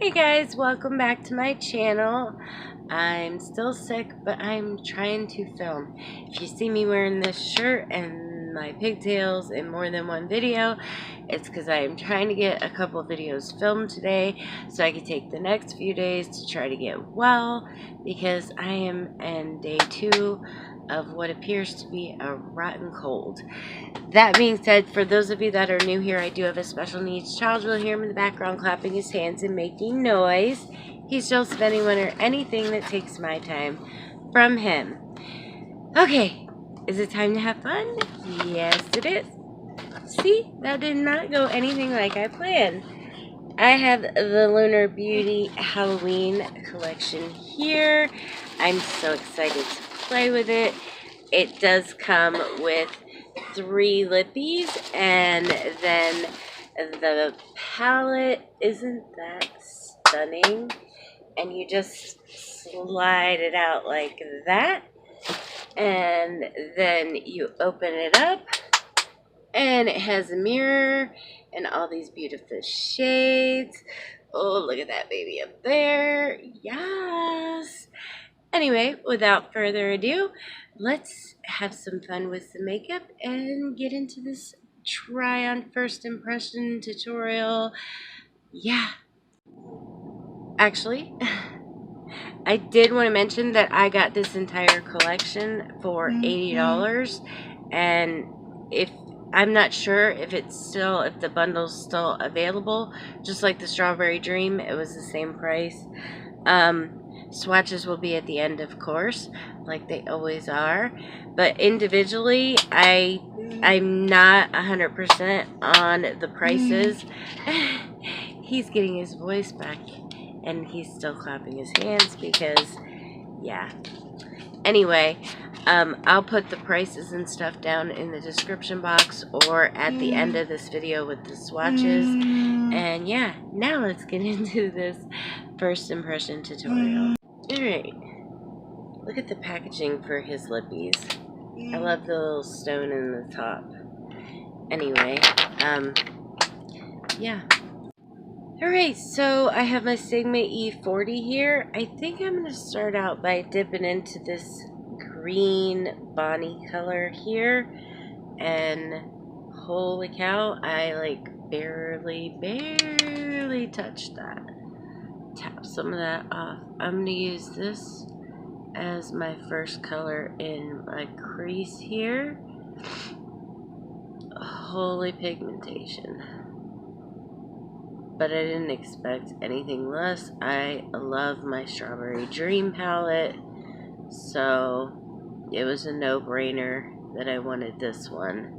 Hey guys, welcome back to my channel. I'm still sick, but I'm trying to film. If you see me wearing this shirt and my pigtails in more than one video, it's because I am trying to get a couple videos filmed today so I can take the next few days to try to get well, because I am in day 2 of what appears to be a rotten cold. That being said, for those of you that are new here, I do have a special needs child. You'll hear him in the background clapping his hands and making noise. He's Joseph anyone or anything that takes my time from him. Okay, is it time to have fun? Yes, it is. See, that did not go anything like I planned. I have the Lunar Beauty Halloween collection here. I'm so excited to play with it. It does come with 3 lippies, and then the palette. Isn't that stunning? And you just slide it out like that, and then you open it up, and it has a mirror and all these beautiful shades. Oh, look at that baby up there. Yes. Anyway, without further ado, let's have some fun with the makeup and get into this try on first impression tutorial. Yeah. Actually, I did want to mention that I got this entire collection for $80, and if I'm not sure if the bundle's still available, just like the Strawberry Dream, it was the same price. Swatches will be at the end, of course, like they always are. But individually, I'm not 100% on the prices. He's getting his voice back, and he's still clapping his hands because, yeah. Anyway, I'll put the prices and stuff down in the description box or at the end of this video with the swatches. And yeah, now let's get into this first impression tutorial. Alright, look at the packaging for his lippies. I love the little stone in the top. Anyway, yeah. Alright, so I have my Sigma E40 here. I think I'm going to start out by dipping into this green Bonnie color here. And holy cow, I like barely touched that. Tap some of that off. I'm going to use this as my first color in my crease here. Holy pigmentation. But I didn't expect anything less. I love my Strawberry Dream palette, so it was a no-brainer that I wanted this one.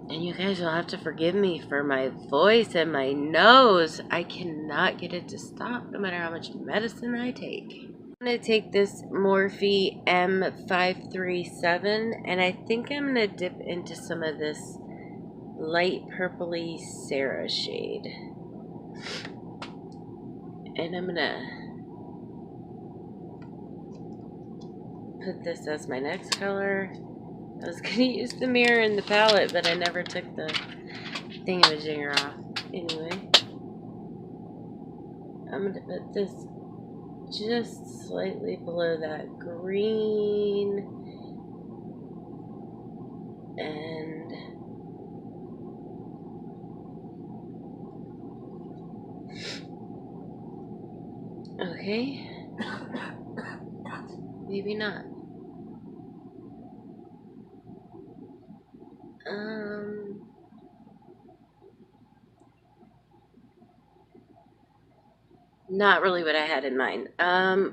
And you guys will have to forgive me for my voice and my nose. I cannot get it to stop no matter how much medicine I take. I'm going to take this Morphe M537, and I think I'm going to dip into some of this light purpley Sarah shade. And I'm going to put this as my next color. I was going to use the mirror and the palette, but I never took the thingamajigger off. Anyway, I'm going to put this just slightly below that green. And okay. Maybe not. Not really what I had in mind.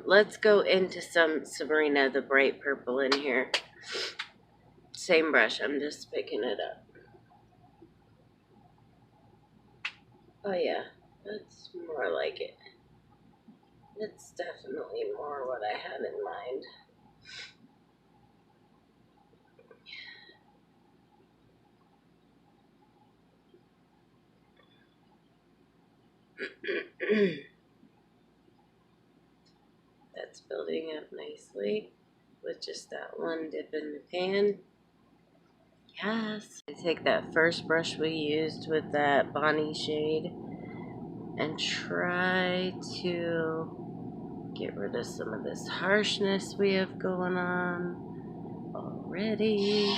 Let's go into some Sabrina, the bright purple in here. Same brush, I'm just picking it up. Oh yeah, that's more like it. It's definitely more what I had in mind. That's building up nicely with just that one dip in the pan. Yes. I take that first brush we used with that Bonnie shade and try to get rid of some of this harshness we have going on already.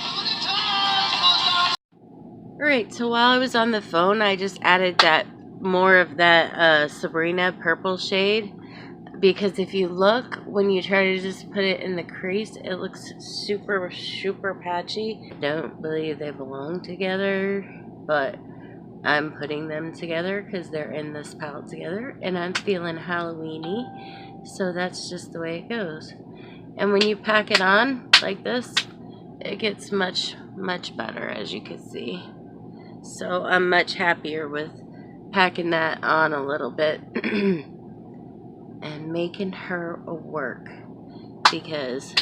Alright, so while I was on the phone, I just added that more of that Sabrina purple shade, because if you look, when you try to just put it in the crease, it looks super, super patchy. I don't believe they belong together, but I'm putting them together because they're in this palette together, and I'm feeling Halloween-y, so that's just the way it goes. And when you pack it on like this, it gets much, much better, as you can see. So I'm much happier with packing that on a little bit and making her work, because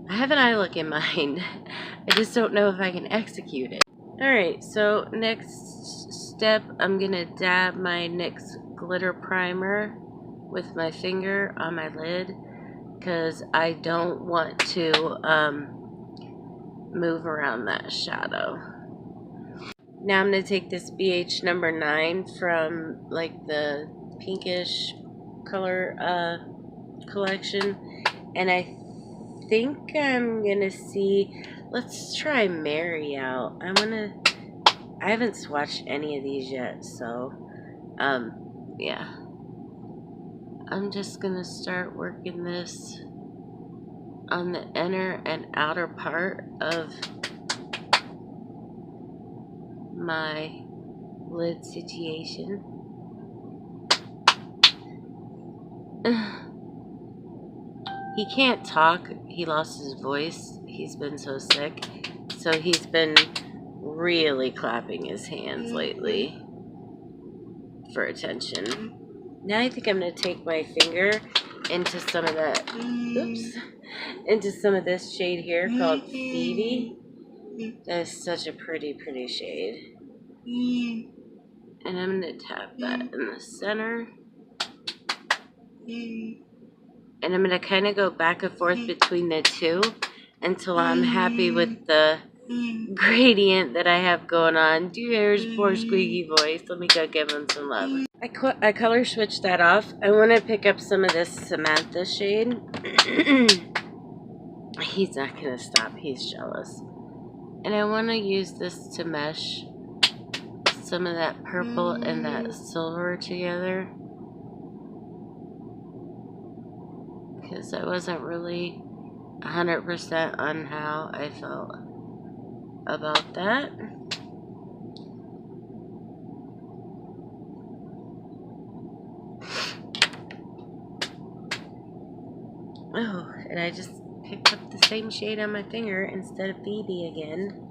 I have an eye look in mind. I just don't know if I can execute it. Alright, so next step, I'm going to dab my NYX glitter primer with my finger on my lid, because I don't want to move around that shadow. Now I'm going to take this BH number 9 from like the pinkish color collection, and I think I'm going to see, let's try Mary out. I haven't swatched any of these yet, so yeah. I'm just going to start working this on the inner and outer part of my lid situation. He can't talk. He lost his voice. He's been so sick. So he's been really clapping his hands lately for attention. Now I think I'm going to take my finger into some of that, into some of this shade here called Phoebe. That is such a pretty, pretty shade. And I'm going to tap that in the center. And I'm going to kind of go back and forth between the two until I'm happy with the gradient that I have going on. Do you hear his poor squeaky voice? Let me go give him some love. I color switched that off. I want to pick up some of this Samantha shade. He's not going to stop. He's jealous. And I want to use this to mesh some of that purple and that silver together, because I wasn't really 100% on how I felt about that. Oh, and I just picked up the same shade on my finger instead of Phoebe again.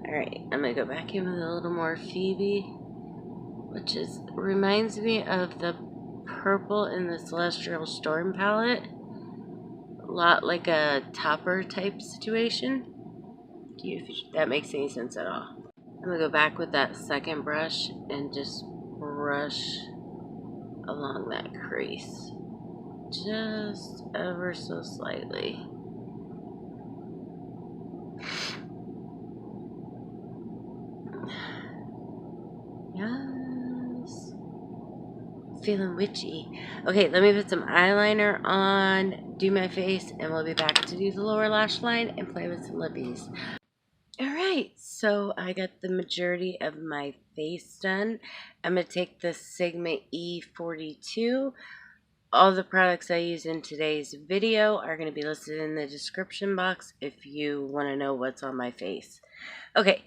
Alright, I'm going to go back in with a little more Phoebe, which reminds me of the purple in the Celestial Storm palette. A lot like a topper type situation. If that makes any sense at all. I'm going to go back with that second brush and just brush along that crease. Just ever so slightly. Yes. Feeling witchy. Okay, let me put some eyeliner on, do my face, and we'll be back to do the lower lash line and play with some lippies. Alright, so I got the majority of my face done. I'm going to take the Sigma E42. All the products I use in today's video are going to be listed in the description box if you want to know what's on my face. Okay,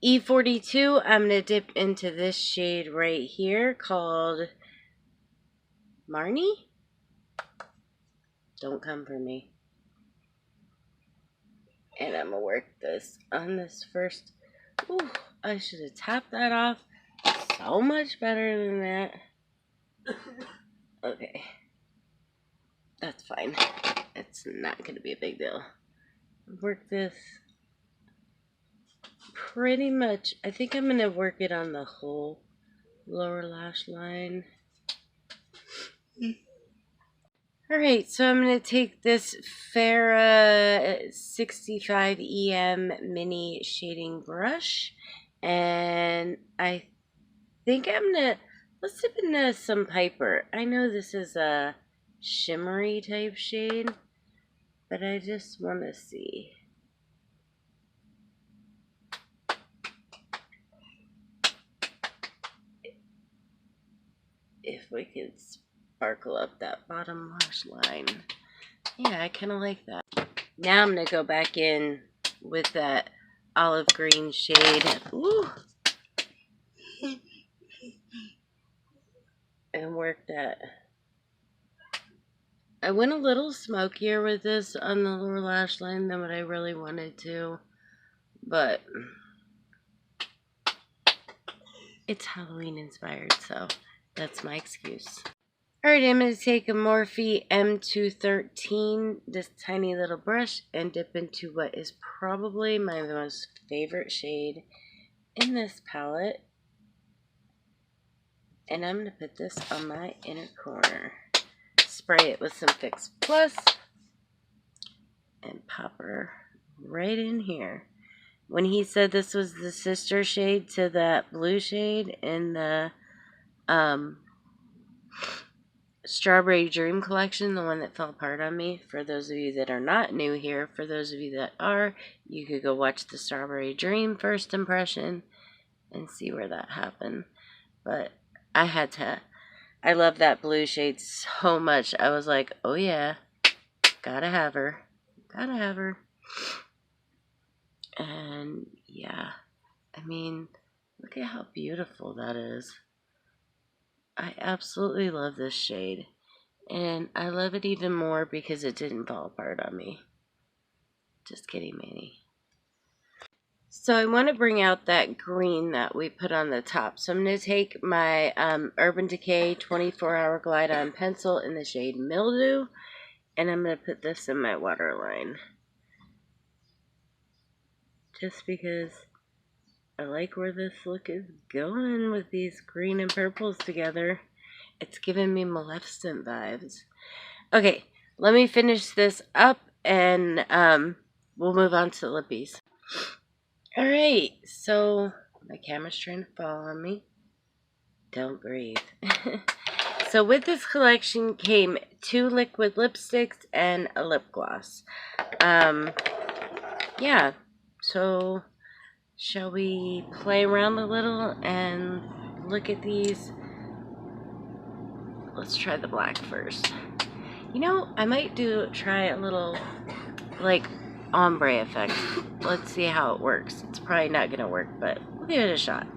E42, I'm going to dip into this shade right here called Marnie? Don't come for me. And I'm going to work this on this first. Ooh, I should have tapped that off. So much better than that. Okay. That's fine. It's not going to be a big deal. Work this pretty much. I think I'm going to work it on the whole lower lash line. Alright, so I'm going to take this Farrah 65 EM mini shading brush, and I think I'm going to, let's dip into some Piper. I know this is a shimmery type shade, but I just want to see. If we could sparkle up that bottom lash line. Yeah, I kind of like that. Now I'm going to go back in with that olive green shade. Ooh. And work that. I went a little smokier with this on the lower lash line than what I really wanted to. But it's Halloween inspired, so that's my excuse. Alright, I'm going to take a Morphe M213, this tiny little brush, and dip into what is probably my most favorite shade in this palette. And I'm going to put this on my inner corner. Spray it with some Fix Plus and pop her right in here. When he said this was the sister shade to that blue shade in the Strawberry Dream collection, the one that fell apart on me, for those of you that are not new here, for those of you that are, you could go watch the Strawberry Dream first impression and see where that happened. But I had to, I love that blue shade so much. I was like, oh yeah, gotta have her. Gotta have her. And yeah, I mean, look at how beautiful that is. I absolutely love this shade. And I love it even more because it didn't fall apart on me. Just kidding, Manny. So I want to bring out that green that we put on the top. So I'm going to take my Urban Decay 24-Hour Glide On pencil in the shade Mildew. And I'm going to put this in my waterline. Just because I like where this look is going with these green and purples together. It's giving me Maleficent vibes. Okay, let me finish this up and we'll move on to the lippies. Alright, so my camera's trying to fall on me. Don't breathe. So with this collection came 2 liquid lipsticks and a lip gloss. Yeah, so shall we play around a little and look at these? Let's try the black first. You know, I might try a little, like, ombre effect. Let's see how it works. It's probably not going to work, but we'll give it a shot.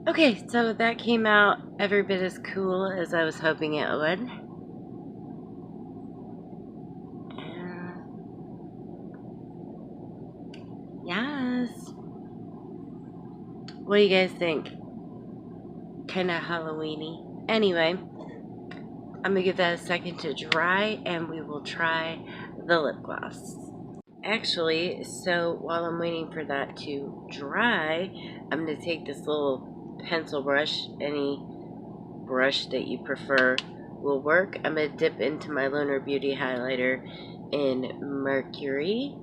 Okay, so that came out every bit as cool as I was hoping it would. Yes. What do you guys think? Kind of Halloweeny. Anyway, I'm going to give that a second to dry and we will try the lip gloss. Actually, so while I'm waiting for that to dry, I'm going to take this little pencil brush, any brush that you prefer will work. I'm going to dip into my Lunar Beauty highlighter in Mercury,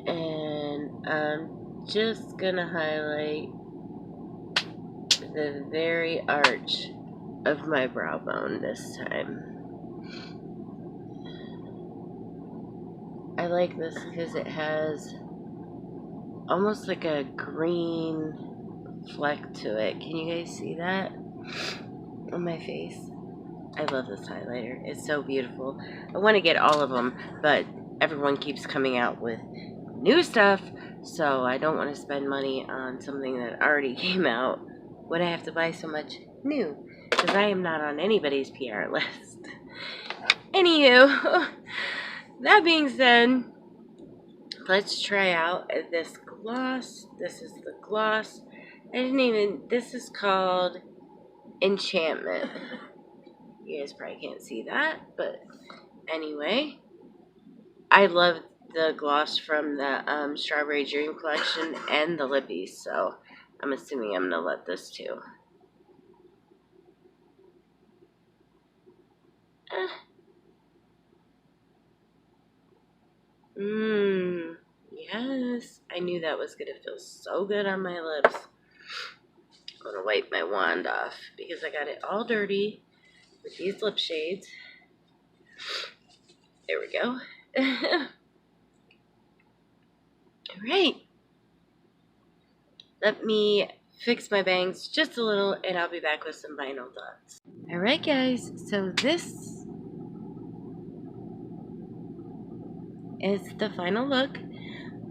and I'm just going to highlight the very arch of my brow bone this time. I like this because it has almost like a green fleck to it. Can you guys see that on my face? I love this highlighter. It's so beautiful. I want to get all of them, but everyone keeps coming out with new stuff, so I don't want to spend money on something that already came out when I have to buy so much new, because I am not on anybody's PR list. Anywho, that being said, let's try out this gloss. This is the gloss. This is called Enchantment. You guys probably can't see that, but anyway. I love the gloss from the Strawberry Dream collection and the lippies, so I'm assuming I'm going to let this too. Yes. I knew that was going to feel so good on my lips. I'm going to wipe my wand off because I got it all dirty with these lip shades. There we go. Alright. Let me fix my bangs just a little and I'll be back with some final thoughts. Alright guys, so this is the final look.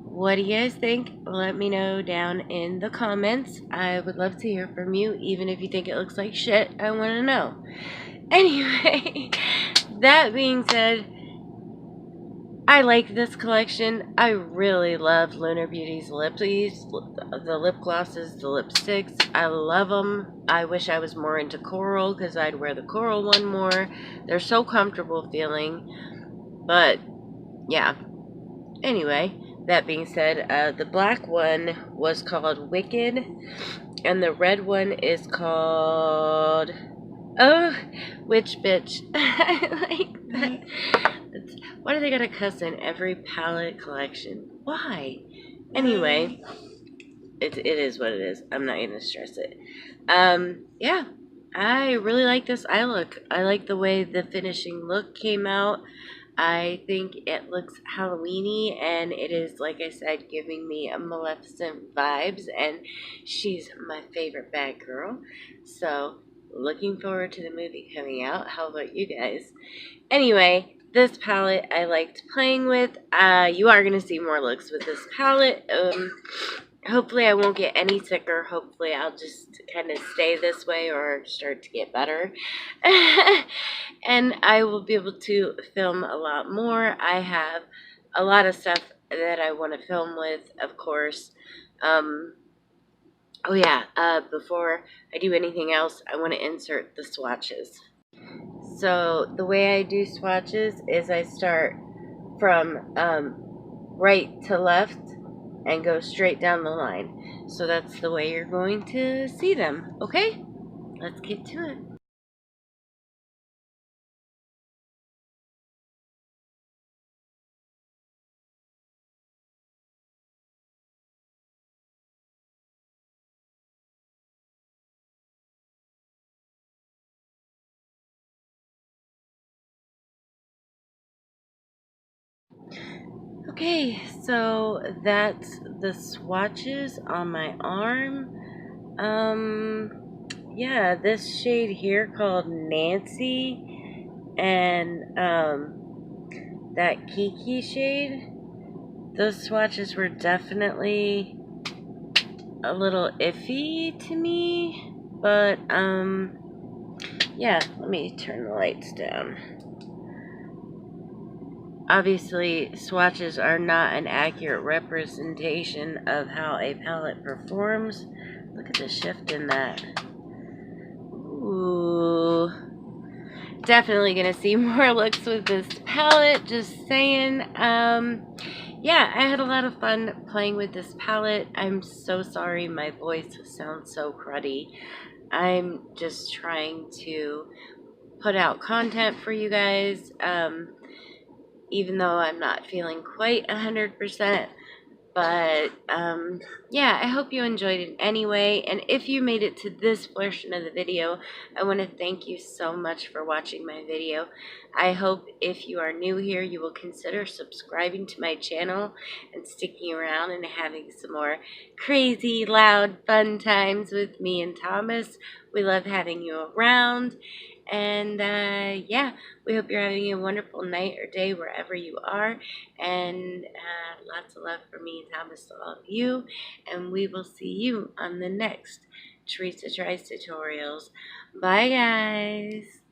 What do you guys think? Let me know down in the comments. I would love to hear from you, even if you think it looks like shit. I want to know. Anyway, that being said, I like this collection. I really love Lunar Beauty's lippies, the lip glosses, the lipsticks. I love them. I wish I was more into coral because I'd wear the coral one more. They're so comfortable feeling. But, yeah. Anyway, that being said, the black one was called Wicked, and the red one is called, oh, Witch Bitch. I like that. Why do they gotta cuss in every palette collection? Why? Anyway, it is what it is. I'm not gonna stress it. Yeah, I really like this eye look. I like the way the finishing look came out. I think it looks Halloween-y, and it is, like I said, giving me a Maleficent vibes, and she's my favorite bad girl. So, looking forward to the movie coming out. How about you guys? Anyway, this palette I liked playing with. You are going to see more looks with this palette. Hopefully I won't get any sicker. Hopefully I'll just kind of stay this way or start to get better. And I will be able to film a lot more. I have a lot of stuff that I want to film with, of course. Oh yeah, before I do anything else, I want to insert the swatches. So the way I do swatches is I start from right to left and go straight down the line. So that's the way you're going to see them. Okay? Let's get to it. Okay, so that's the swatches on my arm. Yeah, this shade here called Nancy and that Kiki shade. Those swatches were definitely a little iffy to me, but yeah, let me turn the lights down. Obviously, swatches are not an accurate representation of how a palette performs. Look at the shift in that. Ooh. Definitely gonna see more looks with this palette, just saying. Yeah, I had a lot of fun playing with this palette. I'm so sorry my voice sounds so cruddy. I'm just trying to put out content for you guys, even though I'm not feeling quite 100%. But, yeah, I hope you enjoyed it anyway. And if you made it to this portion of the video, I want to thank you so much for watching my video. I hope if you are new here, you will consider subscribing to my channel and sticking around and having some more crazy, loud, fun times with me and Thomas. We love having you around. And, yeah, we hope you're having a wonderful night or day wherever you are. And lots of love for me and Thomas to all of you. And we will see you on the next Teresa Tries Tutorials. Bye, guys.